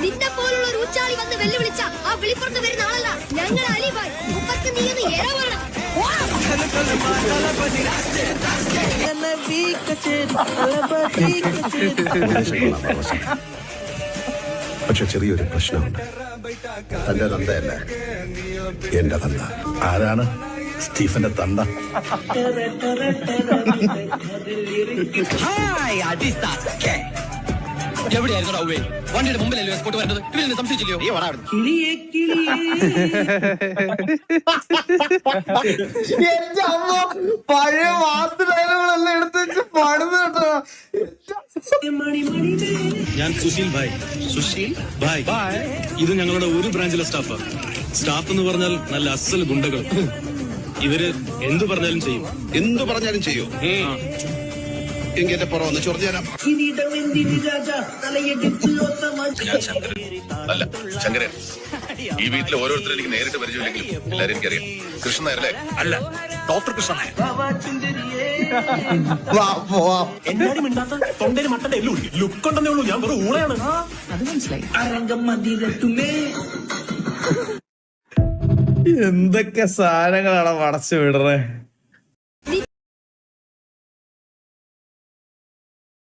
നിന്നെ പോലുള്ള ഒരു ഊച്ചാളി വന്ന് വെല്ലുവിളിച്ച ആ വിളിപ്പുറത്ത് വരുന്ന ആളല്ല ഞങ്ങൾ അലിബായ്. മുപ്പത്തി നീ എന്ന് ഏറവണം. പക്ഷെ ചെറിയൊരു പ്രശ്നമുണ്ട്. തന്റെ തന്തയല്ല, എന്റെ തന്ത. ആരാണ് സ്റ്റീഫന്റെ തന്ത? എവിടെയായിരുന്നു റൗവേ? വണ്ടിയുടെ മുമ്പിലല്ലേ സ്പോട്ട് വരുന്നത്? ഇവരെന്നെ സംശയിച്ചില്ലയോ? എന്റെ അമ്മ പഴയ വാസ്തുഡയലോഗുകളെല്ലാം എടുത്ത് വെച്ച് പാടുന്നു കേട്ടോ. ഞാൻ സുശീൽ ഭായ്. സുശീൽ ഭായ് ഇത് ഞങ്ങളുടെ ഒരു ബ്രാഞ്ചിലെ സ്റ്റാഫാണ്. സ്റ്റാഫ് എന്ന് പറഞ്ഞാൽ നല്ല അസൽ ഗുണ്ടകൾ. ഇവര് എന്തു പറഞ്ഞാലും ചെയ്യും. എന്തു പറഞ്ഞാലും ചെയ്യൂ. എന്റെ പുറം ഒന്ന് ചൊറിഞ്ഞാലും. ഞാൻ ശങ്കരൻ അല്ല, ശങ്കരൻ. ഈ വീട്ടിലെ ഓരോരുത്തരും എനിക്ക് നേരിട്ട് പരിചയമില്ലെങ്കിലും എല്ലാരും എനിക്കറിയാം. കൃഷ്ണൻ നായരല്ലേ? അല്ല, ഡോക്ടർ കൃഷ്ണൻ നായർ. എന്നാലും മിണ്ടാത്ത തൊണ്ടയിൽ മട്ടന്റെ എല്ലു ലുക്ക് ഉണ്ടെന്നേ ഉള്ളൂ. ഞാൻ വെറും ഊളയാണ്. അത് മനസ്സിലായി. എന്തൊക്കെ സാധനങ്ങളാണ് പടച്ചു വിടണേ.